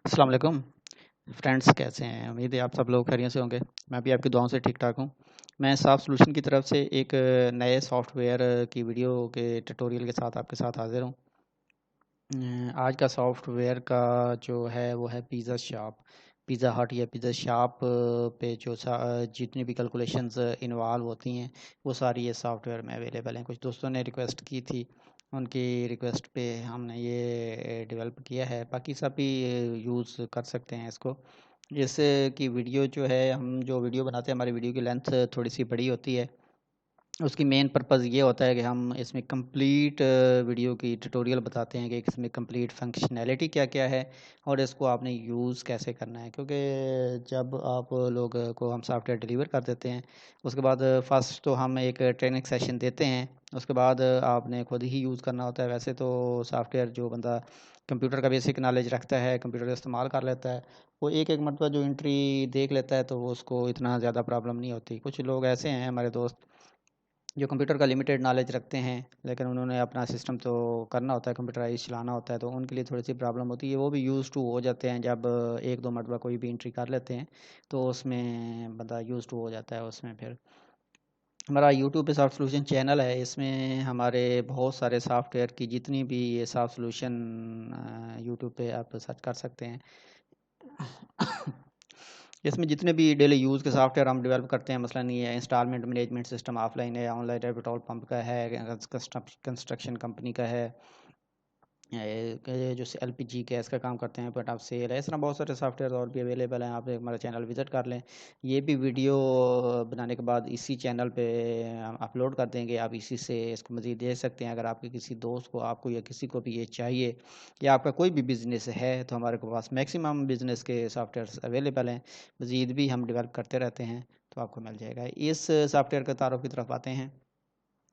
अस्सलाम वालेकुम फ्रेंड्स, कैसे हैं? उम्मीद है आप सब लोग खैरियत से होंगे। मैं भी आपकी दुआओं से ठीक ठाक हूँ। मैं साफ सॉल्यूशन की तरफ से एक नए सॉफ्टवेयर की वीडियो के ट्यूटोरियल के साथ आपके साथ हाजिर हूँ। आज का सॉफ्टवेयर का जो है वो है पिज़्ज़ा शॉप। पिज़्ज़ा हट या पिज़्ज़ा शॉप पे जो जितनी भी कैलकुलेशंस इन्वॉल्व होती हैं वो सारी ये सॉफ्टवेयर में अवेलेबल हैं। कुछ दोस्तों ने रिक्वेस्ट की थी, उनकी रिक्वेस्ट पे हमने ये डेवलप किया है। बाकी सभी यूज़ कर सकते हैं इसको। जैसे कि वीडियो जो है, हम जो वीडियो बनाते हैं हमारी वीडियो की लेंथ थोड़ी सी बड़ी होती है। उसकी मेन पर्पज़ ये होता है कि हम इसमें कंप्लीट वीडियो की ट्यूटोरियल बताते हैं कि इसमें कंप्लीट फंक्शनैलिटी क्या क्या है और इसको आपने यूज़ कैसे करना है। क्योंकि जब आप लोग को हम सॉफ्टवेयर डिलीवर कर देते हैं, उसके बाद फर्स्ट तो हम एक ट्रेनिंग सेशन देते हैं, उसके बाद आपने खुद ही यूज़ करना होता है। वैसे तो सॉफ्टवेयर जो बंदा कंप्यूटर का बेसिक नॉलेज रखता है, कंप्यूटर का इस्तेमाल कर लेता है, वो एक एक मरतबा जो एंट्री देख लेता है तो वो उसको इतना ज़्यादा प्रॉब्लम नहीं होती। कुछ लोग ऐसे हैं हमारे दोस्त जो कंप्यूटर का लिमिटेड नॉलेज रखते हैं, लेकिन उन्होंने अपना सिस्टम तो करना होता है, कंप्यूटराइज चलाना होता है, तो उनके लिए थोड़ी सी प्रॉब्लम होती है। वो भी यूज़ टू हो जाते हैं जब एक दो मरतबा कोई भी एंट्री कर लेते हैं तो उसमें बंदा यूज़ टू हो जाता है। उसमें फिर हमारा यूट्यूब पे सॉफ्ट सोल्यूशन चैनल है, इसमें हमारे बहुत सारे सॉफ्टवेयर की जितनी भी ये सॉफ्ट सोल्यूशन यूट्यूब पे आप सर्च कर सकते हैं। इसमें जितने भी डेली यूज़ के सॉफ्टवेयर हम डेवलप करते हैं, मसलन ये इंस्टॉलमेंट मैनेजमेंट सिस्टम ऑफलाइन है, ऑनलाइन है, पेट्रोल पंप का है, कंस्ट्रक्शन कंपनी का है, ये जो एलपीजी गैस का काम करते हैं, पॉइंट ऑफ सेल है, इस तरह बहुत सारे सॉफ्टवेयर और भी अवेलेबल हैं। आप एक हमारा चैनल विजिट कर लें। ये भी वीडियो बनाने के बाद इसी चैनल पे हम अपलोड कर देंगे, आप इसी से इसको मज़ीद देख सकते हैं। अगर आपके किसी दोस्त को, आपको या किसी को भी ये चाहिए या आपका कोई भी बिज़नेस है तो हमारे पास मैक्सिमम बिज़नेस के सॉफ्टवेयर अवेलेबल हैं। मज़ीद भी हम डेवलप करते रहते हैं तो आपको मिल जाएगा। इस सॉफ्टवेयर के तारुफ की तरफ आते हैं।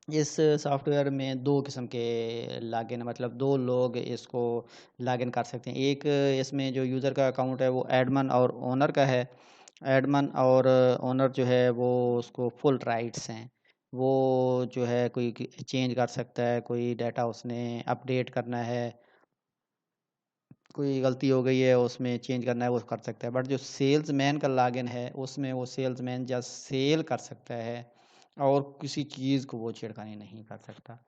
इस सॉफ्टवेयर में 2 किस्म के लॉगिन, मतलब 2 लोग इसको लॉगिन कर सकते हैं। एक, इसमें जो यूज़र का अकाउंट है वो एडमिन और ओनर का है। एडमिन और ओनर जो है वो उसको फुल राइट्स हैं। वो जो है कोई चेंज कर सकता है, कोई डाटा उसने अपडेट करना है, कोई गलती हो गई है उसमें चेंज करना है, वो कर सकता है। बट जो सेल्समैन का लॉगिन है उसमें वो सेल्समैन जस्ट सेल कर सकता है और किसी चीज़ को वो छेड़खानी नहीं कर सकता।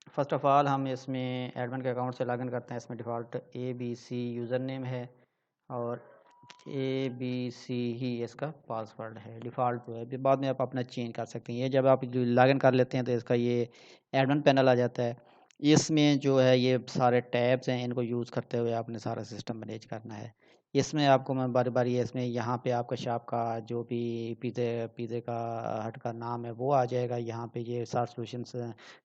फर्स्ट ऑफ ऑल हम इसमें एडमिन के अकाउंट से लॉगिन करते हैं। इसमें डिफ़ॉल्ट ABC यूज़र नेम है और ABC ही इसका पासवर्ड है, डिफ़ॉल्ट जो है। फिर बाद में आप अपना चेंज कर सकते हैं। ये जब आप जो लॉगिन कर लेते हैं तो इसका ये एडमिन पैनल आ जाता है। इसमें जो है ये सारे टैब्स हैं, इनको यूज़ करते हुए आपने सारा सिस्टम मैनेज करना है। इसमें आपको मैं बारी-बारी इसमें यहाँ पे आपका शॉप का जो भी पिज़्ज़े पिज़्ज़े का हट का नाम है वो आ जाएगा। यहाँ पे ये सॉफ्ट सॉल्यूशंस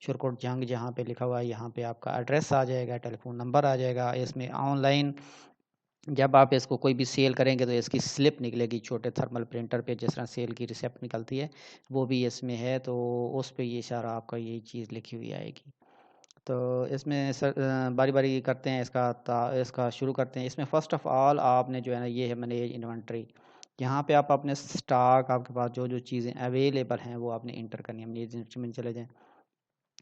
शुरकोट जंग जहाँ पे लिखा हुआ है, यहाँ पे आपका एड्रेस आ जाएगा, टेलीफोन नंबर आ जाएगा। इसमें ऑनलाइन जब आप इसको कोई भी सेल करेंगे तो इसकी स्लिप निकलेगी छोटे थर्मल प्रिंटर पे, जिस तरह सेल की रिसिप्ट निकलती है वो भी इसमें है। तो उस पे ये सारा आपका यही चीज़ लिखी हुई आएगी। तो इसमें सर बारी बारी करते हैं, इसका शुरू करते हैं। इसमें फ़र्स्ट ऑफ़ ऑल आपने जो है ना, ये है मैनेज इन्वेंट्री। यहाँ पे आप अपने स्टॉक, आपके पास जो जो चीज़ें अवेलेबल हैं वो आपने इंटर करनी है। मैनेज इन्वेंट्री में चले जाएँ।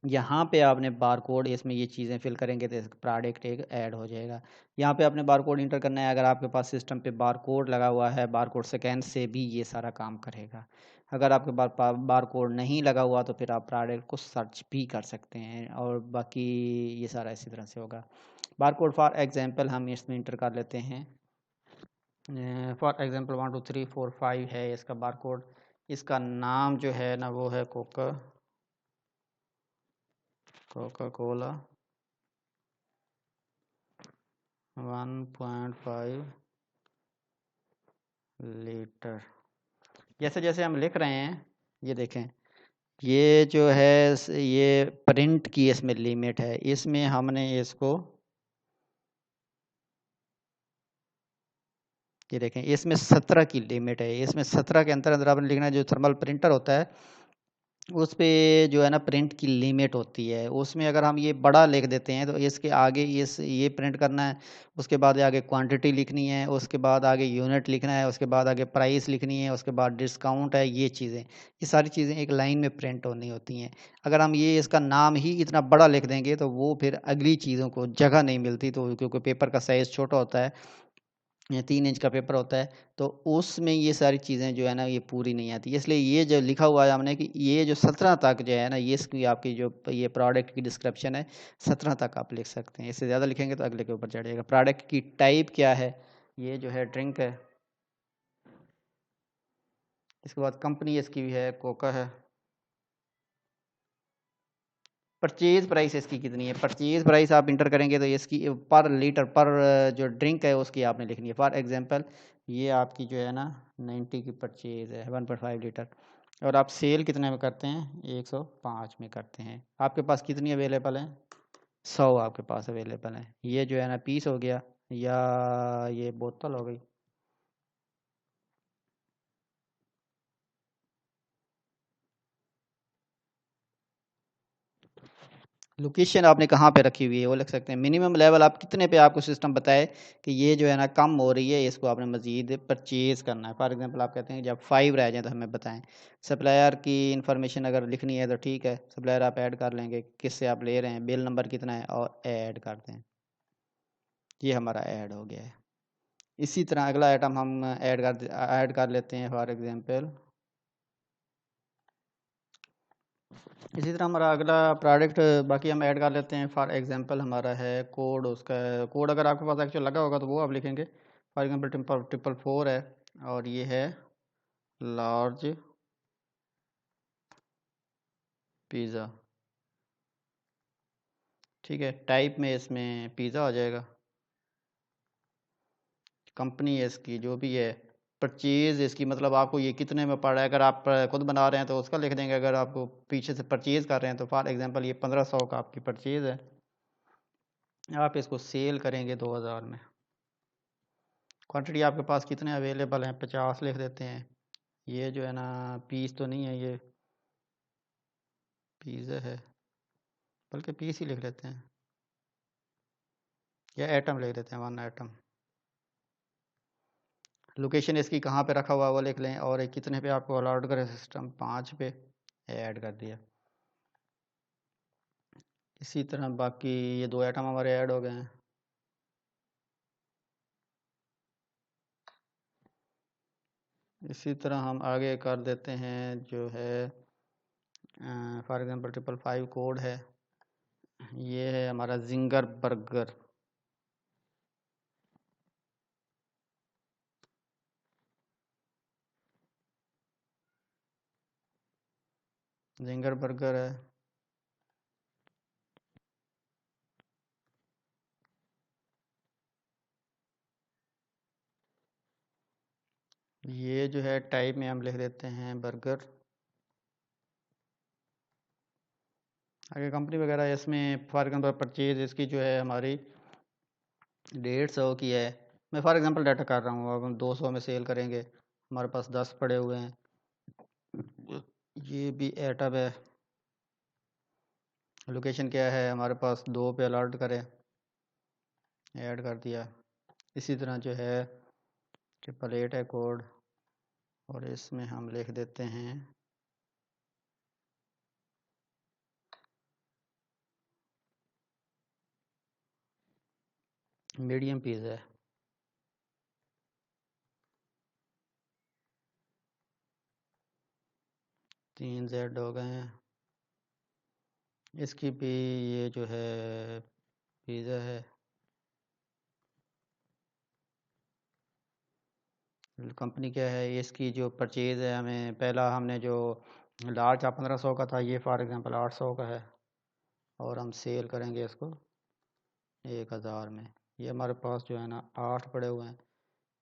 यहाँ पे आपने बारकोड, इसमें ये चीज़ें फिल करेंगे तो प्रोडक्ट एक ऐड हो जाएगा। यहाँ पे आपने बारकोड इंटर करना है। अगर आपके पास सिस्टम पे बारकोड लगा हुआ है, बारकोड स्कैन से भी ये सारा काम करेगा। अगर आपके पास बारकोड नहीं लगा हुआ तो फिर आप प्रोडक्ट को सर्च भी कर सकते हैं और बाकी ये सारा इसी तरह से होगा। बारकोड फॉर एग्जांपल हम इसमें इंटर कर लेते हैं। फॉर एग्जांपल 1 2 3 4 5 है इसका बारकोड। इसका नाम जो है ना वो है कोका कोका कोला 1.5 लीटर। जैसे जैसे हम लिख रहे हैं, ये देखें, ये जो है ये प्रिंट की इसमें लिमिट है। इसमें हमने इसको, ये देखें, इसमें 17 की लिमिट है। इसमें 17 के अंदर आपने लिखना है। जो थर्मल प्रिंटर होता है उस पे जो है ना प्रिंट की लिमिट होती है। उसमें अगर हम ये बड़ा लिख देते हैं तो इसके आगे इस ये प्रिंट करना है, उसके बाद आगे क्वांटिटी लिखनी है, उसके बाद आगे यूनिट लिखना है, उसके बाद आगे प्राइस लिखनी है, उसके बाद डिस्काउंट है। ये चीज़ें, ये सारी चीज़ें एक लाइन में प्रिंट होनी होती हैं। अगर हम ये इसका नाम ही इतना बड़ा लिख देंगे तो वो फिर अगली चीज़ों को जगह नहीं मिलती, तो क्योंकि पेपर का साइज़ छोटा होता है 3 इंच का पेपर होता है, तो उसमें ये सारी चीज़ें जो है ना ये पूरी नहीं आती, इसलिए ये जो लिखा हुआ है हमने कि ये जो 17 तक जो है ना, ये इसकी आपकी जो ये प्रोडक्ट की डिस्क्रिप्शन है 17 तक आप लिख सकते हैं। इससे ज़्यादा लिखेंगे तो अगले के ऊपर चढ़ेगा। प्रोडक्ट की टाइप क्या है, ये जो है ड्रिंक है। इसके बाद कंपनी इसकी भी है कोका है। परचेज प्राइस इसकी कितनी है, परचेज प्राइस आप इंटर करेंगे तो इसकी पर लीटर पर जो ड्रिंक है उसकी आपने लिखनी है। फॉर एग्जांपल ये आपकी जो है ना 90 की परचेज है 1.5 लीटर, और आप सेल कितने में करते हैं, 105 में करते हैं। आपके पास कितनी अवेलेबल है, 100 आपके पास अवेलेबल है। ये जो है ना पीस हो गया या ये बोतल हो गई। लोकेशन आपने कहाँ पे रखी हुई है वो लिख सकते हैं। मिनिमम लेवल आप कितने पे आपको सिस्टम बताए कि ये जो है ना कम हो रही है, इसको आपने मज़ीद परचेज करना है। फॉर एग्जांपल आप कहते हैं जब 5 रह जाए तो हमें बताएं। सप्लायर की इंफॉर्मेशन अगर लिखनी है तो ठीक है, सप्लायर आप ऐड कर लेंगे, किससे आप ले रहे हैं, बिल नंबर कितना है, और ऐड कर दें। ये हमारा ऐड हो गया है। इसी तरह अगला आइटम हम ऐड कर लेते हैं। फॉर एग्जाम्पल इसी तरह हमारा अगला प्रोडक्ट बाकी हम ऐड कर लेते हैं। फॉर एग्जांपल हमारा है कोड, उसका कोड अगर आपके पास एक्चुअल लगा होगा तो वो आप लिखेंगे। फॉर एग्जांपल 444 है और ये है लार्ज पिज़्ज़ा। ठीक है, टाइप में इसमें पिज़्ज़ा आ जाएगा। कंपनी है इसकी जो भी है, परचेज इसकी मतलब आपको ये कितने में पड़ रहा है। अगर आप खुद बना रहे हैं तो उसका लिख देंगे, अगर आपको पीछे से परचेज कर रहे हैं तो फॉर एग्जांपल ये 1500 का आपकी परचेज है, आप इसको सेल करेंगे 2000 में। क्वांटिटी आपके पास कितने अवेलेबल हैं, 50 लिख देते हैं। ये जो है ना पीस तो नहीं है, ये पिज़्ज़ा है, बल्कि पीस ही लिख लेते हैं, या आइटम लिख देते हैं, 1 आइटम। लोकेशन इसकी कहाँ पे रखा हुआ है वो लिख लें, और कितने पे आपको अलाउड करे सिस्टम, 5 पे ऐड कर दिया। इसी तरह बाकी ये 2 आइटम हमारे ऐड हो गए हैं। इसी तरह हम आगे कर देते हैं जो है फॉर एग्जांपल 555 कोड है। ये है हमारा जिंगर बर्गर। जिंगर बर्गर है। ये जो है टाइप में हम लिख देते हैं बर्गर। आगे कंपनी वगैरह इसमें फॉर एग्जांपल परचेज इसकी जो है हमारी 150 की है। मैं फॉर एग्जांपल डाटा कर रहा हूँ, अब हम 200 में सेल करेंगे, हमारे पास 10 पड़े हुए हैं। ये भी एटअप है। लोकेशन क्या है हमारे पास, 2 पे अलर्ट करें, ऐड कर दिया। इसी तरह जो है 888 है कोड, और इसमें हम लिख देते हैं मीडियम पिज़्ज़ा है। 3 जेड हो गए हैं। इसकी भी ये जो है पिज़्ज़ा है। कंपनी क्या है, इसकी जो परचेज़ है, हमें पहला हमने जो लार्ज 1500 का था, ये फॉर एग्जांपल 800 का है, और हम सेल करेंगे इसको 1000 में। ये हमारे पास जो है ना 8 पड़े हुए हैं,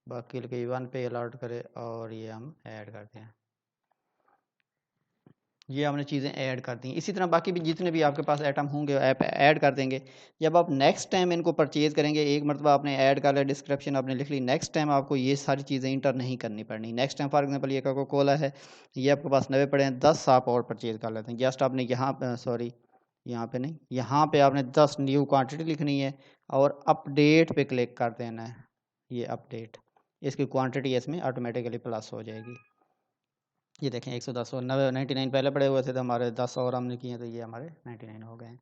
बाकी के 1 पे अलर्ट करे और ये हम ऐड करते हैं। ये हमने चीज़ें ऐड कर दी। इसी तरह बाकी भी जितने भी आपके पास आइटम होंगे आप ऐड कर देंगे। जब आप नेक्स्ट टाइम इनको परचेज़ करेंगे, एक मरतबा आपने ऐड कर लिया, डिस्क्रिप्शन आपने लिख ली, नेक्स्ट टाइम आपको ये सारी चीज़ें इंटर नहीं करनी पड़नी। नेक्स्ट टाइम फॉर एग्जांपल ये कोका कोला है, ये आपके पास 90 पड़े हैं, 10 आप और परचेज़ कर लेते हैं। जस्ट आपने यहाँ सॉरी यहाँ पे नहीं, यहाँ पे आपने 10 न्यू क्वांटिटी लिखनी है और अपडेट पे क्लिक कर देना है। ये अपडेट, इसकी क्वांटिटी इसमें ऑटोमेटिकली प्लस हो जाएगी। ये देखें 110 और 99 पहले पड़े हुए थे, तो हमारे 10 और हमने किए तो ये हमारे 99 हो गए हैं।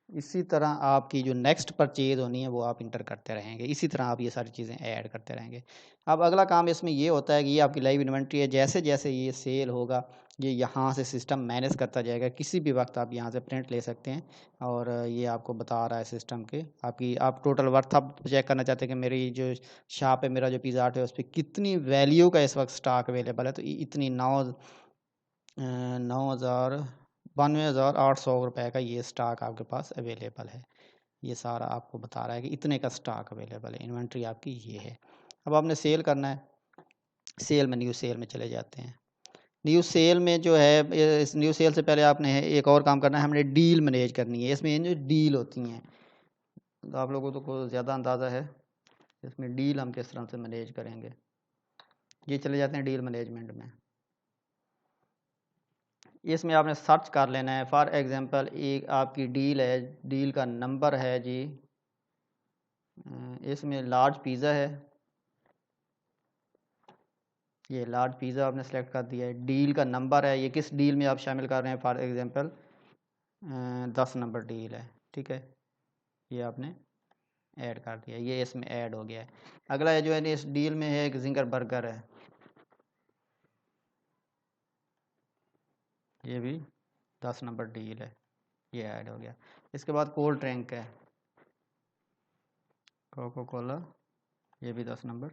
इसी तरह आपकी जो नेक्स्ट परचेज होनी है वो आप इंटर करते रहेंगे, इसी तरह आप ये सारी चीज़ें ऐड करते रहेंगे। अब अगला काम इसमें ये होता है कि ये आपकी लाइव इन्वेंट्री है, जैसे जैसे ये सेल होगा ये यहाँ से सिस्टम मैनेज करता जाएगा, किसी भी वक्त आप यहाँ से प्रिंट ले सकते हैं और ये आपको बता रहा है सिस्टम के आपकी आप टोटल वर्थ आप चेक करना चाहते हैं कि मेरी जो शॉप है, मेरा जो पिज़्ज़ा हट है उस पर कितनी वैल्यू का इस वक्त स्टॉक अवेलेबल है, तो इतनी 92,800 रुपये का ये स्टॉक आपके पास अवेलेबल है। ये सारा आपको बता रहा है कि इतने का स्टॉक अवेलेबल है, इन्वेंट्री आपकी ये है। अब आपने सेल करना है, सेल में न्यू सेल में चले जाते हैं। न्यू सेल में जो है इस न्यू सेल से पहले आपने एक और काम करना है, हमने डील मैनेज करनी है। इसमें जो डील होती हैं तो आप लोगों को ज़्यादा अंदाज़ा है, इसमें डील हम किस तरह से मैनेज करेंगे। ये चले जाते हैं डील मैनेजमेंट में। इसमें आपने सर्च कर लेना है, फॉर एग्जांपल एक आपकी डील है, डील का नंबर है जी, इसमें लार्ज पिज़्ज़ा है, ये लार्ज पिज़्ज़ा आपने सेलेक्ट कर दिया है। डील का नंबर है, ये किस डील में आप शामिल कर रहे हैं, फॉर एग्जांपल 10 नंबर डील है, ठीक है, ये आपने ऐड कर दिया, ये इसमें ऐड हो गया है। अगला जो है इस डील में है एक जिंगर बर्गर है, ये भी 10 नंबर डील है, ये ऐड हो गया। इसके बाद कोल्ड ड्रिंक है, कोका कोला, ये भी 10 नंबर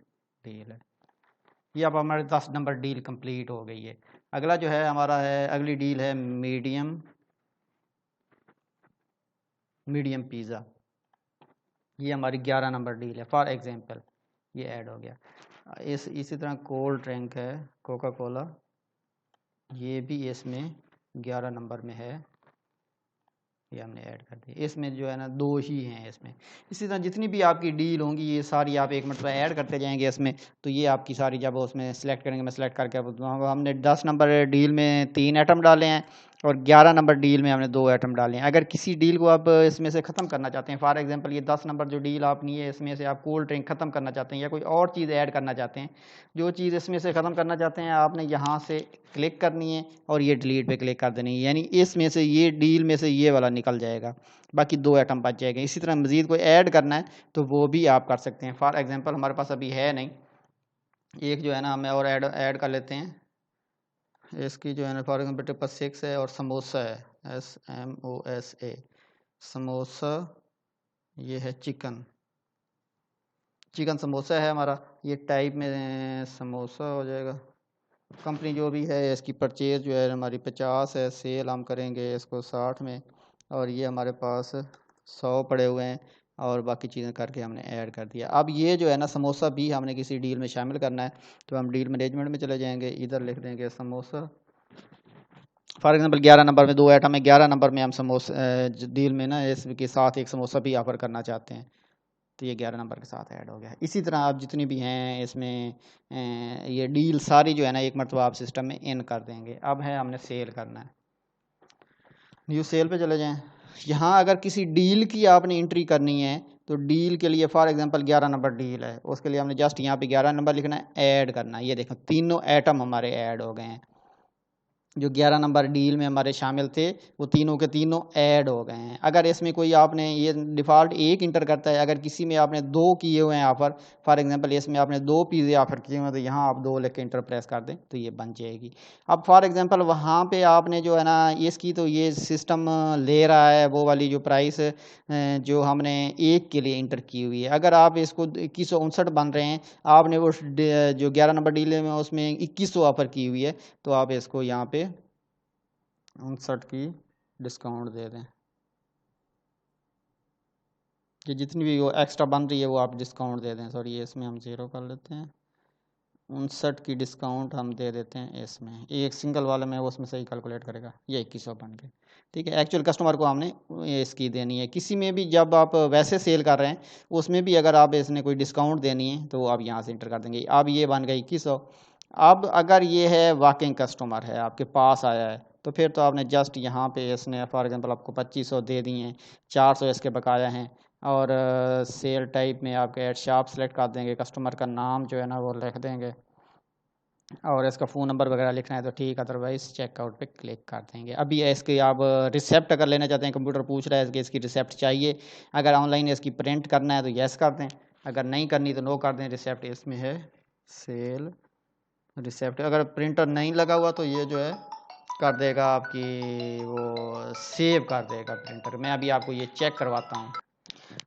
डील है। ये अब हमारे 10 नंबर डील कंप्लीट हो गई है। अगला जो है हमारा है, अगली डील है मीडियम पिज़्ज़ा, ये हमारी 11 नंबर डील है, फॉर एग्जांपल ये ऐड हो गया। इसी तरह कोल्ड ड्रिंक है कोका कोला, ये भी इसमें 11 नंबर में है, ये हमने ऐड कर दी। इसमें जो है ना 2 ही हैं इसमें। इसी तरह जितनी भी आपकी डील होंगी ये सारी आप एक मतलब ऐड करते जाएंगे इसमें, तो ये आपकी सारी जब उसमें सेलेक्ट करेंगे, मैं सेलेक्ट करके हमने 10 नंबर डील में 3 आइटम डाले हैं और 11 नंबर डील में हमने 2 आइटम डाले हैं। अगर किसी डील को आप इसमें से ख़त्म करना चाहते हैं, फॉर एग्जांपल ये 10 नंबर जो डील आपनी है इसमें से आप कोल्ड ड्रिंक ख़त्म करना चाहते हैं या कोई और चीज़ ऐड करना चाहते हैं, जो चीज़ इसमें से ख़त्म करना चाहते हैं आपने यहाँ से क्लिक करनी है और ये डिलीट पे क्लिक कर देनी है, यानी इसमें से ये डील में से ये वाला निकल जाएगा, बाकी 2 आइटम बच जाएंगे। इसी तरह मज़ीद कोई ऐड करना है तो वो भी आप कर सकते हैं। फॉर एग्जांपल हमारे पास अभी है नहीं, एक जो है ना हमें और ऐड कर लेते हैं, इसकी जो है ना फॉर एग्जाम्पल 666 है और समोसा है, SMOSA समोसा, ये है चिकन समोसा है हमारा, ये टाइप में समोसा हो जाएगा। कंपनी जो भी है इसकी परचेज जो है हमारी 50 है, सेल हम करेंगे इसको 60 में, और ये हमारे पास 100 पड़े हुए हैं और बाकी चीज़ें करके हमने ऐड कर दिया। अब ये जो है ना समोसा भी हमने किसी डील में शामिल करना है, तो हम डील मैनेजमेंट में चले जाएंगे, इधर लिख देंगे समोसा। फॉर एग्जांपल 11 नंबर में 2 आइटम है, 11 नंबर में हम समोसा डील में ना इसके साथ एक समोसा भी ऑफ़र करना चाहते हैं, तो ये 11 नंबर के साथ ऐड हो गया। इसी तरह आप जितनी भी हैं इसमें ये डील सारी जो है ना एक मरतबा आप सिस्टम में इन कर देंगे। अब है हमने सेल करना है, न्यू सेल पे चले जाएं। यहाँ अगर किसी डील की आपने एंट्री करनी है तो डील के लिए फॉर एग्जांपल 11 नंबर डील है, उसके लिए हमने जस्ट यहाँ पे 11 नंबर लिखना है, ऐड करना है। ये देखो तीनों आइटम हमारे ऐड हो गए हैं, जो 11 नंबर डील में हमारे शामिल थे वो तीनों के तीनों ऐड हो गए हैं। अगर इसमें कोई आपने ये डिफ़ॉल्ट एक इंटर करता है, अगर किसी में आपने 2 किए हुए हैं ऑफ़र, फॉर एग्जांपल इसमें आपने 2 पिज़्ज़े ऑफ़र किए हुए हैं तो यहाँ आप 2 लिख के इंटर प्रेस कर दें तो ये बन जाएगी। अब फॉर एग्जांपल वहाँ पे आपने जो है ना इसकी तो ये सिस्टम ले रहा है वो वाली जो प्राइस जो हमने एक के लिए इंटर की हुई है। अगर आप इसको 2159 बन रहे हैं, आपने वो जो 11 नंबर डील में उसमें 2100 ऑफ़र की हुई है, तो आप इसको यहाँ पे 59 की डिस्काउंट दे दें, कि जितनी भी वो एक्स्ट्रा बन रही है वो आप डिस्काउंट दे दें। सॉरी ये इसमें हम 0 कर लेते हैं, 59 की डिस्काउंट हम दे देते हैं इसमें, एक सिंगल वाले में वो उसमें सही कैलकुलेट करेगा, ये 2100 बन के, ठीक है। एक्चुअल कस्टमर को हमने इसकी देनी है। किसी में भी जब आप वैसे सेल कर रहे हैं उसमें भी अगर आप इसने कोई डिस्काउंट देनी है तो आप यहाँ से इंटर कर देंगे। अब ये बन गई 2100। अब अगर ये है वाकिंग कस्टमर है, आपके पास आया है, तो फिर तो आपने जस्ट यहाँ पे इसने फॉर एग्जांपल आपको 2500 दे दिए हैं, 400 इसके बकाया हैं, और सेल टाइप में आपके एड शॉप सेलेक्ट कर देंगे, कस्टमर का नाम जो है ना वो लिख देंगे, और इसका फ़ोन नंबर वगैरह लिखना है तो ठीक, अदरवाइज़ चेकआउट पे क्लिक कर देंगे। अभी इसकी आप रिसिप्ट अगर लेना चाहते हैं, कंप्यूटर पूछ रहा है कि इसकी रिसिप्ट चाहिए, अगर ऑनलाइन इसकी प्रिंट करना है तो येस कर दें, अगर नहीं करनी तो नो कर दें। रिसिप्ट इसमें है सेल रिसिप्ट, अगर प्रिंटर नहीं लगा हुआ तो ये जो है कर देगा आपकी, वो सेव कर देगा प्रिंटर। मैं अभी आपको ये चेक करवाता हूँ।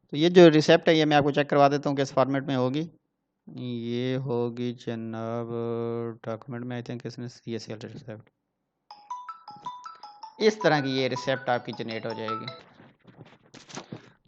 तो ये जो रिसिप्ट है ये मैं आपको चेक करवा देता हूँ किस फॉर्मेट में होगी। ये होगी जनाब डॉक्यूमेंट में, आई थिंक इसमें ये सेल रिसिप्ट, इस तरह की ये रिसिप्ट आपकी जनरेट हो जाएगी।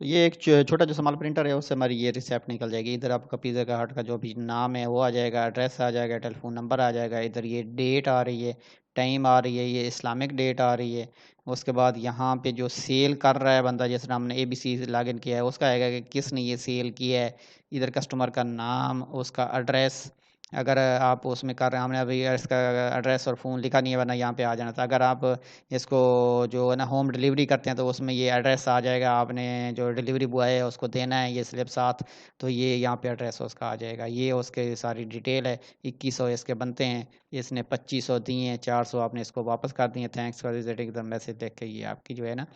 तो ये एक छोटा जो स्मॉल प्रिंटर है उससे हमारी ये रिसिप्ट निकल जाएगी। इधर आपका पिज़्ज़ा का हट का जो भी नाम है वो आ जाएगा, एड्रेस आ जाएगा, टेलीफोन नंबर आ जाएगा, इधर ये डेट आ रही है, टाइम आ रही है, ये इस्लामिक डेट आ रही है। उसके बाद यहाँ पे जो सेल कर रहा है बंदा, जैसे हमने ABC लॉगिन किया है, उसका आएगा कि किसने ये सेल किया है। इधर कस्टमर का नाम, उसका एड्रेस, अगर आप उसमें कर रहे हैं, हमने अभी इसका एड्रेस और फ़ोन लिखा नहीं है वरना यहाँ पे आ जाना था। अगर आप इसको जो है ना होम डिलीवरी करते हैं तो उसमें ये एड्रेस आ जाएगा, आपने जो डिलीवरी बॉय है उसको देना है ये स्लिप साथ, तो ये यहाँ पे एड्रेस उसका आ जाएगा। ये उसके सारी डिटेल है। 2100 इसके बनते हैं, इसने 2500 दिए हैं, 400 आपने इसको वापस कर दिए। Thanks for visiting the message देख के ये आपकी जो है ना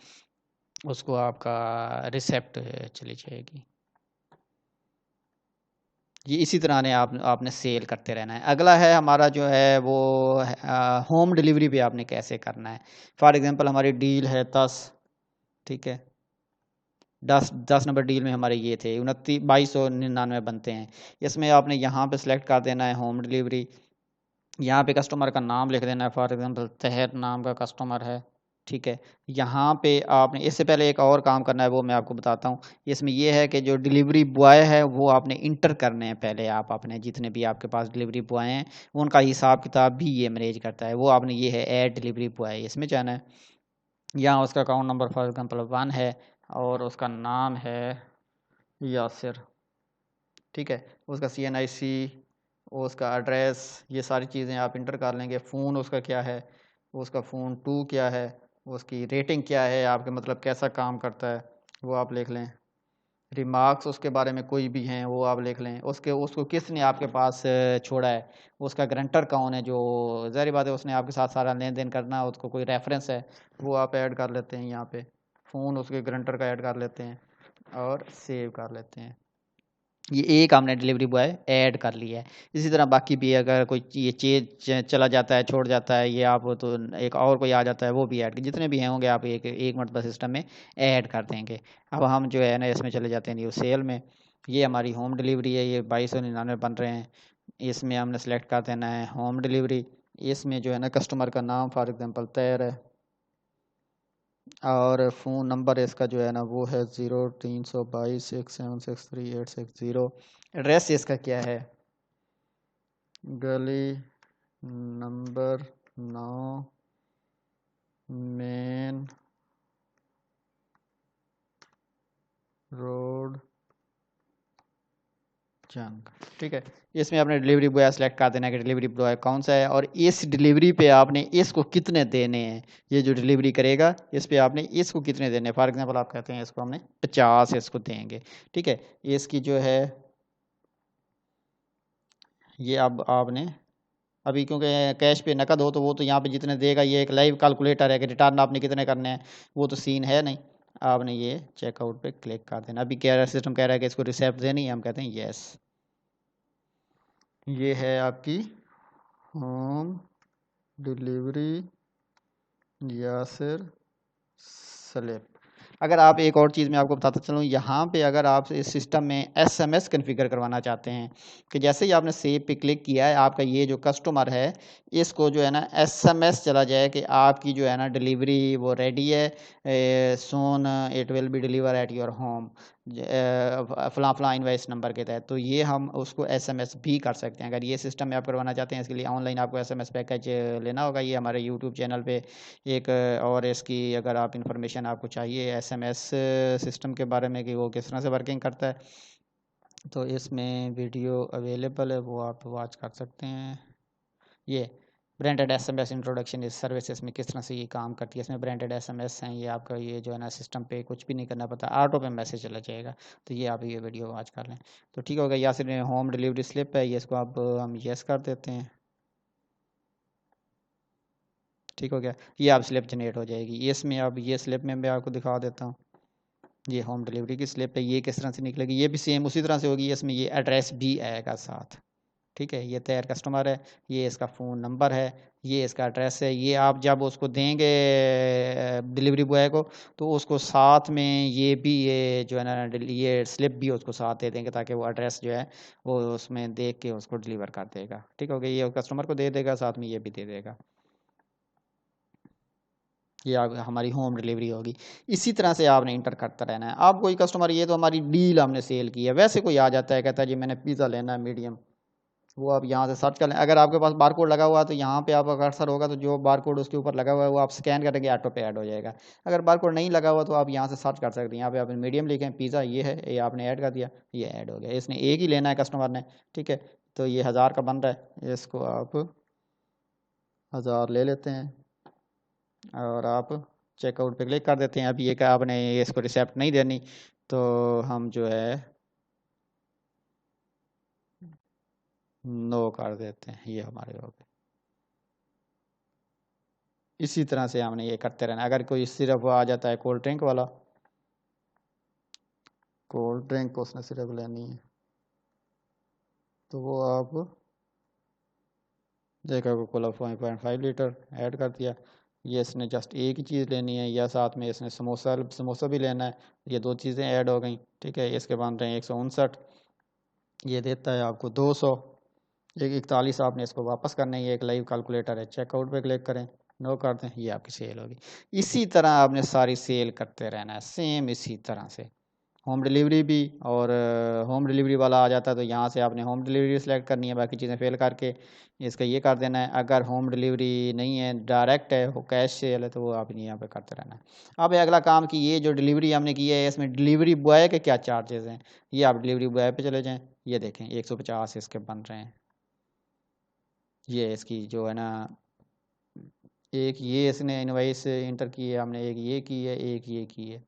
उसको आपका रिसिप्ट चली जाएगी। ये इसी तरह ने आपने सेल करते रहना है। अगला है हमारा जो है वो होम डिलीवरी पे आपने कैसे करना है। फॉर एग्जांपल हमारी डील है 10, ठीक है, 10 नंबर डील में हमारे ये थे 2299 बनते हैं। इसमें आपने यहाँ पे सिलेक्ट कर देना है होम डिलीवरी, यहाँ पे कस्टमर का नाम लिख देना है, फॉर एग्जांपल तहर नाम का कस्टमर है, ठीक है। यहाँ पे आपने इससे पहले एक और काम करना है, वो मैं आपको बताता हूँ। इसमें ये है कि जो डिलीवरी बॉय है वो आपने इंटर करने हैं पहले। आप अपने जितने भी आपके पास डिलीवरी बॉय हैं उनका हिसाब किताब भी ये मैनेज करता है। वो आपने ये है ऐड डिलीवरी बॉय, इसमें जाना है। यहाँ उसका अकाउंट नंबर फॉर एग्जांपल 1 है और उसका नाम है यासिर, ठीक है। उसका CNIC, उसका एड्रेस, ये सारी चीज़ें आप इंटर कर लेंगे। फ़ोन उसका क्या है, उसका फ़ोन 2 क्या है, उसकी रेटिंग क्या है, आपके मतलब कैसा काम करता है वो आप लिख लें। रिमार्क्स उसके बारे में कोई भी हैं वो आप लिख लें। उसको किसने आपके पास छोड़ा है, उसका गारंटर कौन है, जो ज़ाहिर बात है उसने आपके साथ सारा लेन देन करना है, उसको कोई रेफरेंस है वो आप ऐड कर लेते हैं यहाँ पे। फ़ोन उसके गारंटर का ऐड कर लेते हैं और सेव कर लेते हैं। ये एक हमने डिलीवरी बॉय ऐड कर लिया है। इसी तरह बाकी भी अगर कोई ये चीज़ चला जाता है, छोड़ जाता है, ये आप तो एक और कोई आ जाता है वो भी ऐड, जितने भी हैं होंगे आप एक मरतबा सिस्टम में ऐड कर देंगे। अब हम जो है ना इसमें चले जाते हैं न्यू सेल में। ये हमारी होम डिलीवरी है, ये 2299 बन रहे हैं। इसमें हमने सेलेक्ट कर देना है होम डिलीवरी। इसमें जो है ना कस्टमर का नाम फॉर एग्जांपल तैर है और फ़ोन नंबर इसका जो है ना वो है 03226763 एड्रेस इसका क्या है, गली नंबर 9 मेन रोड जंग, ठीक है। इसमें आपने डिलीवरी बॉय सेलेक्ट कर देना है कि डिलीवरी बॉय कौन सा है और इस डिलीवरी पे आपने इसको कितने देने हैं। ये जो डिलीवरी करेगा इस पे आपने इसको कितने देने हैं। फॉर एग्जांपल आप कहते हैं इसको हमने 50 इसको देंगे, ठीक है। इसकी जो है ये अब आपने अभी क्योंकि कैश पे नकद हो तो वो तो यहाँ पे जितने देगा, ये एक लाइव कैलकुलेटर है कि रिटर्न आपने कितने करने हैं, वो तो सीन है नहीं। आपने ये चेकआउट पे क्लिक कर देना। अभी कह रहा है सिस्टम कह रहा है कि इसको रिसिप्ट देनी है, हम कहते हैं यस। ये है आपकी होम डिलीवरी यासिर स्लिप। अगर आप एक और चीज़ मैं आपको बताता चलूँ, यहाँ पे अगर आप इस सिस्टम में SMS कॉन्फ़िगर करवाना चाहते हैं कि जैसे ही आपने सेव पे क्लिक किया है आपका ये जो कस्टमर है इसको जो है ना SMS चला जाए कि आपकी जो है ना डिलीवरी वो रेडी है, soon it will be deliver at your home फलां फलां इनवाइस नंबर के तहत। तो ये हम उसको SMS भी कर सकते हैं। अगर ये सिस्टम में आप करवाना चाहते हैं इसके लिए ऑनलाइन आपको SMS पैकेज लेना होगा। ये हमारे यूट्यूब चैनल पे एक और इसकी अगर आप इंफॉर्मेशन आपको चाहिए SMS सिस्टम के बारे में कि वो किस तरह से वर्किंग करता है तो इसमें वीडियो अवेलेबल है, वो आप वॉच कर सकते हैं। ये ब्रांडेड SMS इंट्रोडक्शन इस सर्विसेज में किस तरह से ये काम करती है। इसमें ब्रांडेड SMS हैं, ये आपका ये जो है ना सिस्टम पे कुछ भी नहीं करना पड़ता, ऑटो पे मैसेज चला जाएगा। तो ये आप ये वीडियो वॉच कर लें तो ठीक होगा। या फिर होम डिलीवरी स्लिप है ये, इसको आप हम येस कर देते हैं। ठीक हो गया। ये आप स्लिप जनरेट हो जाएगी। इसमें अब ये स्लिप में मैं आपको दिखा देता हूँ। ये होम डिलीवरी की स्लिप है, ये किस तरह से निकलेगी। ये भी सेम उसी तरह से होगी, इसमें ये एड्रेस भी आएगा साथ। ठीक है, ये तैयार कस्टमर है, ये इसका फ़ोन नंबर है, ये इसका एड्रेस है। ये आप जब उसको देंगे डिलीवरी बॉय को, तो उसको साथ में ये भी, ये जो है ना, ये स्लिप भी उसको साथ दे देंगे, ताकि वो एड्रेस जो है वो उसमें देख के उसको डिलीवर कर देगा। ठीक हो गया, ये कस्टमर को दे देगा, साथ में ये भी दे देगा। ये हमारी होम डिलीवरी होगी। इसी तरह से आपने इंटर करता रहना है। आप कोई कस्टमर, ये तो हमारी डील हमने सेल की है, वैसे कोई आ जाता है कहता है जी मैंने पिज़्ज़ा लेना है मीडियम, वो आप यहाँ से सर्च कर लें। अगर आपके पास बार कोड लगा हुआ है तो यहाँ पे आपका कर्सर होगा, तो जो बार कोड उसके ऊपर लगा हुआ है वो आप स्कैन करेंगे, ऑटो पे ऐड हो जाएगा। अगर बार कोड नहीं लगा हुआ तो आप यहाँ से सर्च कर सकते हैं। यहाँ पे आपने मीडियम लिखें, पिज़्ज़ा ये है, ये आपने ऐड कर दिया, ये ऐड हो गया। इसने एक ही लेना है कस्टमर ने, ठीक है। तो ये 1000 का बन रहा है, इसको आप 1000 ले लेते हैं और आप चेकआउट पे क्लिक कर देते हैं। अभी ये का आपने इसको रिसेप्ट नहीं देनी, तो हम जो है नो कर देते हैं, ये हमारे हो गए। इसी तरह से हमने ये करते रहना। अगर कोई सिर्फ आ जाता है कोल्ड ड्रिंक वाला, कोल्ड ड्रिंक उसने सिर्फ लेनी है, तो वो आप देखा कोला 5.5 लीटर ऐड कर दिया। ये इसने जस्ट एक ही चीज़ लेनी है, या साथ में इसने समोसा समोसा भी लेना है, ये दो चीज़ें ऐड हो गई। ठीक है, इसके बन रहे हैं 159, ये देता है आपको 200। 41 आपने इसको वापस करना है। ये एक लाइव कैलकुलेटर है, चेकआउट पे क्लिक करें, नो कर दें, ये आपकी सेल होगी। इसी तरह आपने सारी सेल करते रहना है, सेम इसी तरह से। होम डिलीवरी भी, और होम डिलीवरी वाला आ जाता है तो यहाँ से आपने होम डिलीवरी सेलेक्ट करनी है, बाकी चीज़ें फिल करके इसका ये कर देना है। अगर होम डिलीवरी नहीं है, डायरेक्ट है, वो कैश सेल है, तो वो आपने यहाँ पे करते रहना है। अब अगला काम कि ये जो डिलीवरी हमने की है, इसमें डिलीवरी बॉय के क्या चार्जेस हैं, ये आप डिलीवरी बॉय पे चले जाएँ। ये देखें 150 इसके बन रहे हैं। ये इसकी जो है ना, एक ये इसने इनवाइस इंटर की है हमने, एक ये की है, एक ये की है,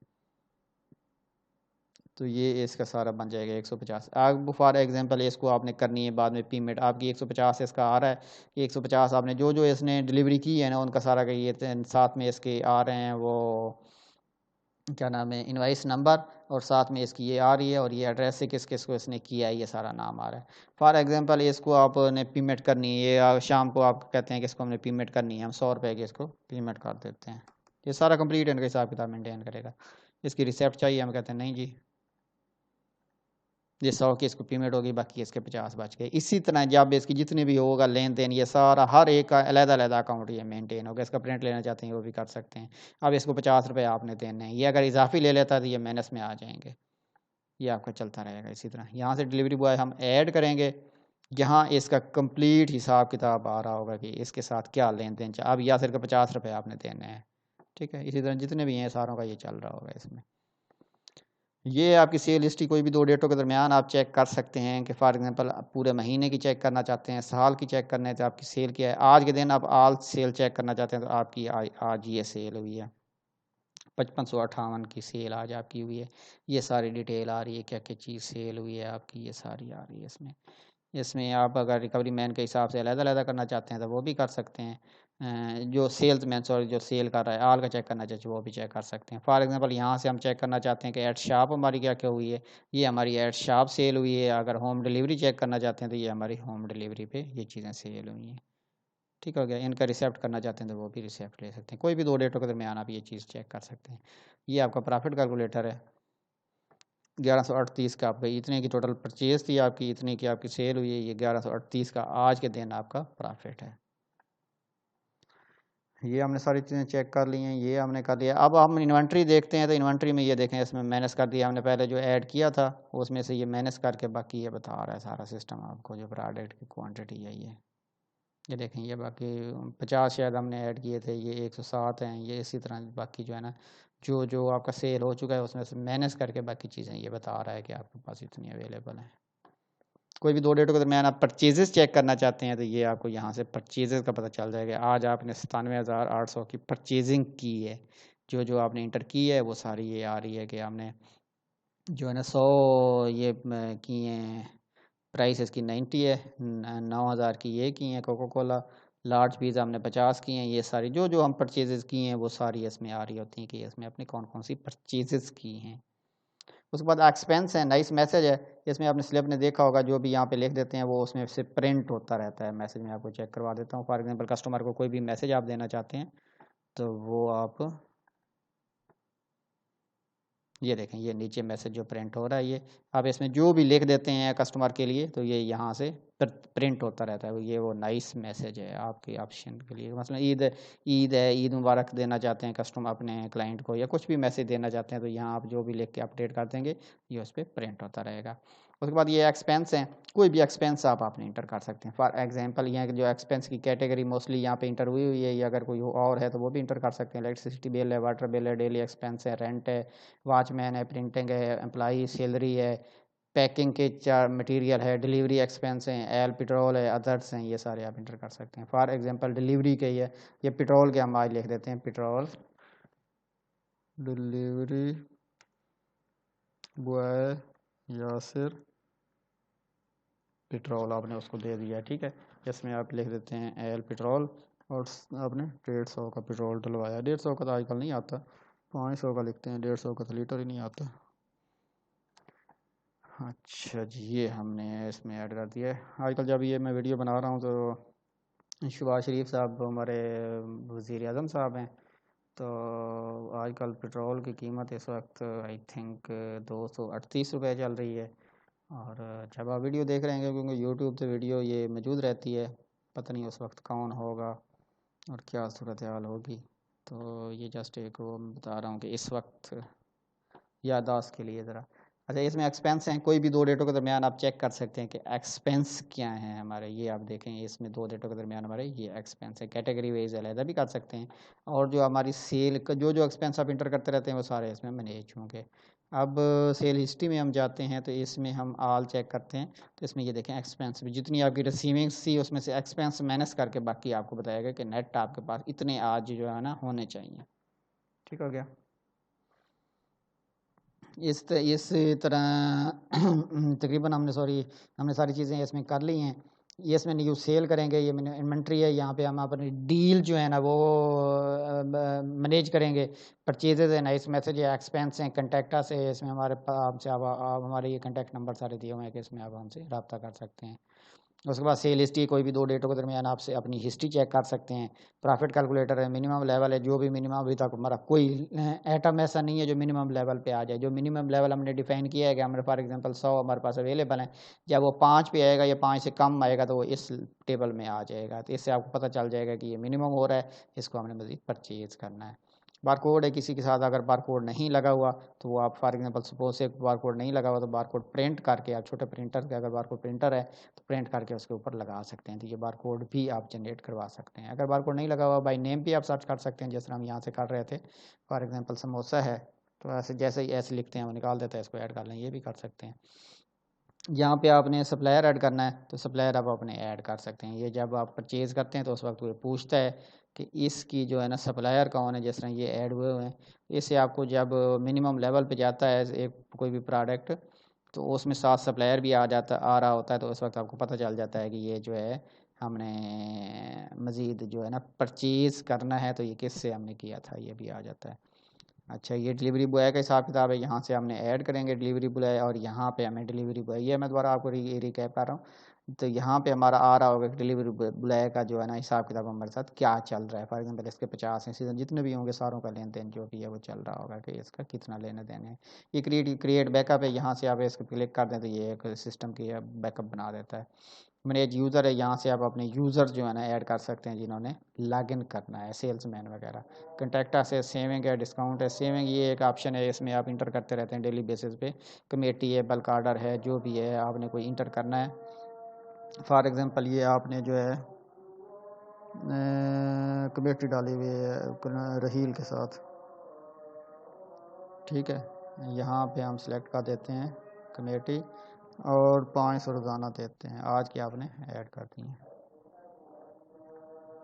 तो ये इसका सारा बन जाएगा 150। अब फॉर एग्जांपल इसको आपने करनी है बाद में पेमेंट, आपकी 150 इसका आ रहा है। 150 आपने जो जो इसने डिलीवरी की है ना, उनका सारा का ये साथ में इसके आ रहे हैं, वो क्या नाम है, इनवाइस नंबर, और साथ में इसकी ये आ रही है, और ये एड्रेस से किस किस को इसने किया है, ये सारा नाम आ रहा है। फॉर एग्जांपल इसको आपने पेमेंट करनी है, ये शाम को आप कहते हैं कि इसको हमने पेमेंट करनी है, हम 100 रुपये की इसको पेमेंट कर देते हैं। ये सारा कंप्लीट इनका हिसाब किताब मेंटेन करेगा। इसकी रिसिप्ट चाहिए, हम कहते हैं नहीं जी, ये 100 की इसको पेमेंट होगी, बाकी इसके 50 बच गए। इसी तरह जब इसकी जितने भी होगा लेन देन, ये सारा हर एक का अलग अलग अकाउंट ये मेंटेन होगा। इसका प्रिंट लेना चाहते हैं वो भी कर सकते हैं। अब इसको 50 रुपये आपने देने हैं, ये अगर इजाफी ले लेता है तो ये माइनस में आ जाएंगे। ये आपका चलता रहेगा इसी तरह। यहाँ से डिलीवरी बॉय हम ऐड करेंगे, यहाँ इसका कंप्लीट हिसाब किताब आ रहा होगा कि इसके साथ क्या लेन देन अब या सिर्फ 50 रुपये आपने देने हैं। ठीक है, इसी तरह जितने भी हैं सारों का ये चल रहा होगा इसमें। ये आपकी सेल हिस्ट्री कोई भी 2 डेटों के दरमियान आप चेक कर सकते हैं कि फॉर एग्जांपल आप पूरे महीने की चेक करना चाहते हैं, साल की चेक करना है तो आपकी सेल क्या है। आज के दिन आप आल सेल चेक करना चाहते हैं तो आपकी आज ये सेल हुई है 5558 की सेल आज आपकी हुई है। ये सारी डिटेल आ रही है, क्या क्या चीज़ सेल हुई है आपकी, ये सारी आ रही है इसमें। इसमें आप अगर रिकवरी मैन के हिसाब से अलग-अलग करना चाहते हैं तो वो भी कर सकते हैं। जो सेल्स मैन सॉरी जो सेल कर रहा है आल का चेक करना चाहते हैं वो भी चेक कर सकते हैं। फॉर एग्जांपल यहाँ से हम चेक करना चाहते हैं कि एड शॉप हमारी क्या क्या हुई है, ये हमारी एड शॉप सेल हुई है। अगर होम डिलीवरी चेक करना चाहते हैं तो ये हमारी होम डिलीवरी पे ये चीज़ें सेल हुई हैं। ठीक हो गया। इनका रिसिप्ट करना चाहते हैं तो वो भी रिसिप्ट ले सकते हैं। कोई भी 2 डेटों के दरमियान आप ये चीज़ चेक कर सकते हैं। ये आपका प्रॉफिट कैलकुलेटर है। 1138 का आपका इतने की टोटल परचेज थी आपकी, इतने की आपकी सेल हुई है, ये 1138 का आज के दिन आपका प्रॉफिट है। ये हमने सारी चीज़ें चेक कर ली हैं, ये हमने कर लिया। अब हम इन्वेंट्री देखते हैं तो इन्वेंट्री में ये देखें, इसमें माइनस कर दिया हमने पहले जो ऐड किया था उसमें से ये माइनस करके बाकी ये बता रहा है सारा सिस्टम आपको, जो प्रोडक्ट की क्वांटिटी है ये देखें। ये बाकी 50 शायद हमने ऐड किए थे, ये 107 हैं। ये इसी तरह बाकी जो है ना, जो जो आपका सेल हो चुका है उसमें से माइनस करके बाकी चीज़ें ये बता रहा है कि आपके पास इतनी अवेलेबल हैं। कोई भी 2 डेटों के दरमियान आप परचेजेस चेक करना चाहते हैं तो ये आपको यहाँ से परचेजेस का पता चल जाएगा। आज आपने 97,800 की परचेजिंग की है, जो जो आपने इंटर की है वो सारी ये आ रही है कि हमने जो है ना 100 ये की हैं। प्राइस इसकी 90 है, 9,000 की ये की हैं कोको कोला, लार्ज फीस हमने 50 की हैं। ये सारी जो जो हम परचेजेस की हैं वो सारी इसमें आ रही होती हैं कि इसमें अपने कौन कौन सी परचेजेस की हैं। उसके बाद एक्सपेंस है, नाइस मैसेज है। इसमें आपने स्लिप ने देखा होगा, जो भी यहाँ पे लिख देते हैं वो उसमें से प्रिंट होता रहता है मैसेज में। आपको चेक करवा देता हूँ। फॉर एग्जांपल कस्टमर को कोई भी मैसेज आप देना चाहते हैं तो वो आप ये देखें, ये नीचे मैसेज जो प्रिंट हो रहा है, ये आप इसमें जो भी लिख देते हैं कस्टमर के लिए तो ये यहाँ से प्रिंट होता रहता है। ये वो नाइस मैसेज है आपके ऑप्शन के लिए। मतलब ईद है, ईद मुबारक देना चाहते हैं कस्टमर अपने क्लाइंट को, या कुछ भी मैसेज देना चाहते हैं तो यहाँ आप जो भी लिख के अपडेट कर देंगे ये उस पर प्रिंट होता रहेगा। उसके बाद ये एक्सपेंस हैं, कोई भी एक्सपेंस आप आपने इंटर कर सकते हैं। फॉर एग्जांपल यहाँ जो एक्सपेंस की कैटेगरी मोस्टली यहाँ पे इंटर हुई है, या अगर कोई और है तो वो भी इंटर कर सकते हैं। इलेक्ट्रिसिटी बिल है, वाटर बिल है, डेली एक्सपेंस है, रेंट है, वॉचमैन है, प्रिंटिंग है, एम्प्लॉई सैलरी है, पैकिंग के चार मटेरियल है, डिलीवरी एक्सपेंस हैं, एल पेट्रोल है, अदर्स हैं, ये सारे आप इंटर कर सकते हैं। फॉर एग्जांपल डिलीवरी के ये पेट्रोल के हम आज लिख देते हैं, petrol delivery boy Yasir petrol आपने उसको दे दिया, ठीक है। इसमें आप लिख देते हैं एल पेट्रोल और आपने 150 का पेट्रोल डलवाया। 150 का तो आजकल नहीं आता, 500 का लिखते हैं, 150 का तो लीटर ही नहीं आता। अच्छा जी, ये हमने इसमें ऐड कर दिया है। आजकल जब ये मैं वीडियो बना रहा हूँ तो शहबाज शरीफ साहब हमारे वज़ीर आज़म साहब हैं, तो आजकल पेट्रोल की कीमत इस वक्त आई थिंक 238 रुपये चल रही है। और जब आप वीडियो देख रहे हैं, क्योंकि यूट्यूब पे वीडियो ये मौजूद रहती है, पता नहीं उस वक्त कौन होगा और क्या सूरत हाल होगी, तो ये जस्ट एक वो बता रहा हूँ कि इस वक्त याददाश्त के लिए ज़रा। अच्छा, इसमें एक्सपेंस हैं, कोई भी दो डेटों के दरमियान आप चेक कर सकते हैं कि एक्सपेंस क्या हैं हमारे। ये आप देखें, इसमें दो डेटों के दरमियान हमारे ये एक्सपेंस है। कैटेगरी वाइज अलहदा भी कर सकते हैं, और जो हमारी सेल का जो जो एक्सपेंस आप इंटर करते रहते हैं वो सारे इसमें मैनेज होंगे। अब सेल हिस्ट्री में हम जाते हैं तो इसमें हम आल चेक करते हैं, तो इसमें ये देखें एक्सपेंस भी जितनी आपकी रिसीविंग्स थी उसमें से एक्सपेंस माइनस करके बाकी आपको बताएगा कि नेट आपके पास इतने आज जो है ना होने चाहिए। ठीक हो गया। इस तरह तकरीबन हमने सारी चीज़ें इसमें कर ली हैं। ये इसमें न्यू सेल करेंगे, ये इन्वेंट्री है, यहाँ पे हम अपनी डील जो है ना वो मैनेज करेंगे। परचेजेज है, नाइस मैसेज है, एक्सपेंस हैं, कंटेक्ट से इसमें हमारे हमसे आप हमारे ये कंटेक्ट नंबर सारे दिए हुए हैं कि इसमें आप हमसे रब्ता कर सकते हैं। उसके बाद सेल हिस्ट्री, कोई भी दो डेटों के दरमियान आपसे अपनी हिस्ट्री चेक कर सकते हैं। प्रॉफिट कैलकुलेटर है, मिनिमम लेवल है, जो भी मिनिमम अभी तक हमारा कोई आइटम ऐसा नहीं है जो मिनिमम लेवल पे आ जाए। जो मिनिमम लेवल हमने डिफाइन किया है कि हमारे फॉर एग्जांपल 100 हमारे पास अवेलेबल है, जब वो 5 पे आएगा या 5 से कम आएगा तो वो इस टेबल में आ जाएगा। तो इससे आपको पता चल जाएगा कि ये मिनिमम हो रहा है, इसको हमने मज़ीद परचेज़ करना है। बारकोड है, किसी के साथ अगर बारकोड नहीं लगा हुआ तो वो आप फॉर एग्जांपल सपोज से बारकोड नहीं लगा हुआ तो बारकोड प्रिंट करके आप छोटे प्रिंटर के, अगर बारकोड प्रिंटर है तो प्रिंट करके उसके ऊपर लगा सकते हैं। तो ये बारकोड भी आप जनरेट करवा सकते हैं। अगर बारकोड नहीं लगा हुआ, बाई नेम भी आप सर्च कर सकते हैं, जिस तरह हम यहाँ से कर रहे थे। फॉर एग्जांपल समोसा है तो ऐसे जैसे ही ऐसे लिखते हैं वो निकाल देता है, इसको ऐड कर लें, ये भी कर सकते हैं। यहाँ पे आपने सप्लायर ऐड करना है तो सप्लायर आप अपने ऐड कर सकते हैं। ये जब आप परचेज़ करते हैं तो उस वक्त वो पूछता है कि इसकी जो है ना सप्लायर कौन है, जिस तरह ये ऐड हुए हुए हैं। इससे आपको जब मिनिमम लेवल पे जाता है एक कोई भी प्रोडक्ट, तो उसमें साथ सप्लायर भी आ रहा होता है, तो उस वक्त आपको पता चल जाता है कि ये जो है हमने मज़ीद जो है ना परचेज़ करना है तो ये किससे हमने किया था, ये भी आ जाता है। अच्छा, ये डिलीवरी बॉय का हिसाब किताब है, यहाँ से हमने ऐड करेंगे डिलीवरी बॉय, और यहाँ पे हमें डिलीवरी बॉय, ये मैं दोबारा आपको रिकैप कर रहा हूँ। तो यहाँ पे हमारा आ रहा होगा कि डिलीवरी बॉय का जो है ना हिसाब किताब हमारे साथ क्या चल रहा है। फॉर एग्जांपल इसके 50 हैं, सीजन जितने भी होंगे सारों का लेन देन जो भी है वो चल रहा होगा कि इसका कितना लेने देने है। ये क्रिएट बैकअप है, यहाँ से आप इसको क्लिक कर दें तो ये एक सिस्टम की बैकअप बना देता है। मैनेज यूज़र है, यहाँ से आप अपने यूज़र जो है ना ऐड कर सकते हैं जिन्होंने लॉगिन करना है, सेल्समैन वगैरह। कंटेक्ट से सेविंग है, डिस्काउंट है, सेविंग ये एक ऑप्शन है, इसमें आप इंटर करते रहते हैं डेली बेसिस पे। कमेटी है, बल्क ऑर्डर है, जो भी है आपने कोई इंटर करना है। फॉर एग्जांपल ये आपने जो है कमेटी डाली हुई है रहील के साथ, ठीक है। यहाँ पे हम सिलेक्ट कर देते हैं कमेटी और 500 रोज़ाना देते हैं, आज की आपने ऐड कर दी है।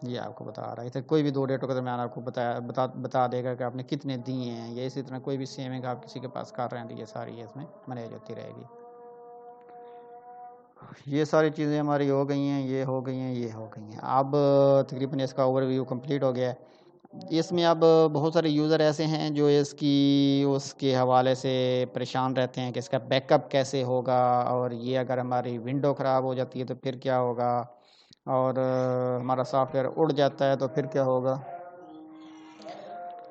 ये आपको बता रहा है, इधर कोई भी दो डेटों के दरमियान आपको बता देगा कि आपने कितने दिए हैं। ये इसी तरह कोई भी सेविंग आप किसी के पास कर रहे हैं तो ये सारी इसमें मैनेज होती रहेगी। ये सारी चीज़ें हमारी हो गई हैं, ये हो गई हैं, ये हो गई हैं। अब तकरीबन इसका ओवरव्यू कंप्लीट हो गया है। इसमें अब बहुत सारे यूज़र ऐसे हैं जो इसकी उसके हवाले से परेशान रहते हैं कि इसका बैकअप कैसे होगा, और ये अगर हमारी विंडो ख़राब हो जाती है तो फिर क्या होगा, और हमारा सॉफ्टवेयर उड़ जाता है तो फिर क्या होगा।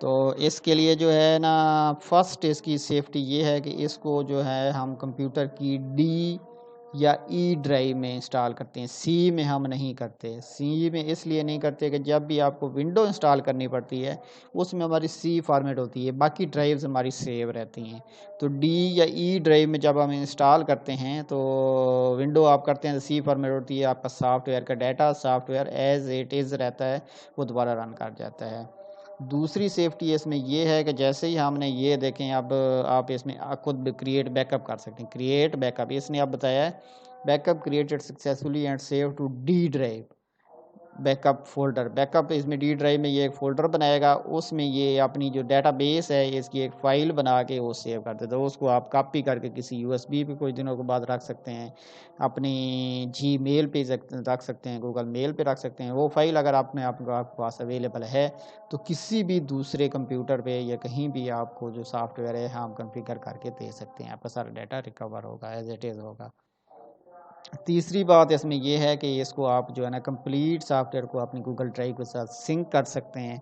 तो इसके लिए जो है ना, फर्स्ट इसकी सेफ्टी ये है कि इसको जो है हम कंप्यूटर की डी या ई ड्राइव में इंस्टॉल करते हैं, सी में हम नहीं करते। सी में इसलिए नहीं करते कि जब भी आपको विंडो इंस्टॉल करनी पड़ती है उसमें हमारी सी फॉर्मेट होती है, बाकी ड्राइव्स हमारी सेव रहती हैं। तो डी या ई ड्राइव में जब हम इंस्टॉल करते हैं तो विंडो आप करते हैं तो सी फॉर्मेट होती है, आपका सॉफ्टवेयर का data software as it is रहता है, वो दोबारा रन कर जाता है। दूसरी सेफ्टी इसमें ये है कि जैसे ही हमने ये देखें, अब आप इसमें खुद क्रिएट बैकअप कर सकते हैं। क्रिएट बैकअप इसने अब बताया है, backup created successfully and save to D drive backup folder. Backup इसमें डी ड्राइव में ये एक फ़ोल्डर बनाएगा, उसमें ये अपनी जो डेटाबेस है इसकी एक फ़ाइल बना के वो सेव कर देता है। उसको आप कॉपी करके किसी यूएसबी पे कुछ दिनों के बाद रख सकते हैं, अपनी जीमेल पे रख सकते हैं, गूगल मेल पे रख सकते हैं। वो फ़ाइल अगर आपके पास अवेलेबल है तो किसी भी दूसरे कंप्यूटर पे या कहीं भी आपको जो सॉफ्टवेयर है हम कॉन्फ़िगर करके दे सकते हैं, आपका सारा डाटा रिकवर होगा, एज इट इज़ होगा। तीसरी बात इसमें ये है कि इसको आप जो है ना कंप्लीट सॉफ्टवेयर को अपनी गूगल ड्राइव के साथ सिंक कर सकते हैं।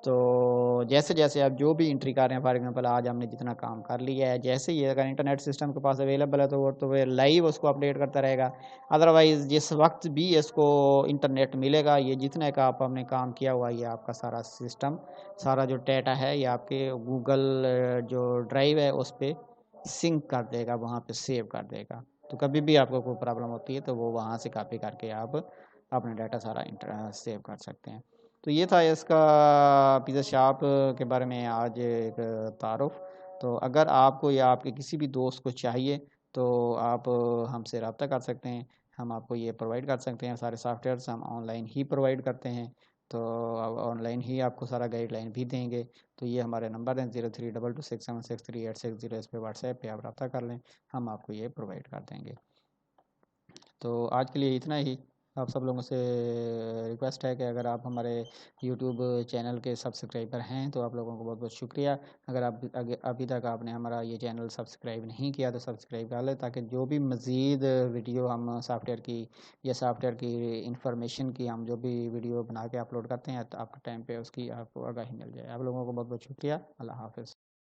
तो जैसे जैसे आप जो भी एंट्री कर रहे हैं, फॉर एग्जांपल आज हमने जितना काम कर लिया है, जैसे ही अगर इंटरनेट सिस्टम के पास अवेलेबल है तो वो लाइव उसको अपडेट करता रहेगा। अदरवाइज़ जिस वक्त भी इसको इंटरनेट मिलेगा, ये जितने का आप हमने काम किया हुआ, ये आपका सारा सिस्टम, सारा जो डाटा है ये आपके गूगल जो ड्राइव है उस पर सिंक कर देगा, वहाँ पे सेव कर देगा। तो कभी भी आपको कोई प्रॉब्लम होती है तो वो वहाँ से कॉपी करके आप अपना डाटा सारा सेव कर सकते हैं। तो ये था इसका पिज़्ज़ा शॉप के बारे में आज एक तारुफ। तो अगर आपको या आपके किसी भी दोस्त को चाहिए तो आप हमसे रब्ता कर सकते हैं, हम आपको ये प्रोवाइड कर सकते हैं। सारे सॉफ्टवेयर्स हम ऑनलाइन ही प्रोवाइड करते हैं, तो ऑनलाइन ही आपको सारा गाइडलाइन भी देंगे। तो ये हमारे नंबर हैं 0322676386 इस पर व्हाट्सएप पे आप रब्ता कर लें, हम आपको ये प्रोवाइड कर देंगे। तो आज के लिए इतना ही। आप सब लोगों से रिक्वेस्ट है कि अगर आप हमारे यूट्यूब चैनल के सब्सक्राइबर हैं तो आप लोगों को बहुत बहुत शुक्रिया। अगर आप अभी तक आपने हमारा ये चैनल सब्सक्राइब नहीं किया तो सब्सक्राइब कर लें, ताकि जो भी मज़ीद वीडियो हम सॉफ्टवेयर की या सॉफ्टवेयर की इंफॉर्मेशन की हम जो भी वीडियो बना के अपलोड करते हैं तो आपके टाइम पे उसकी आपको आगाही मिल जाए। आप लोगों को बहुत बहुत शुक्रिया। अल्लाह हाफ़िज़।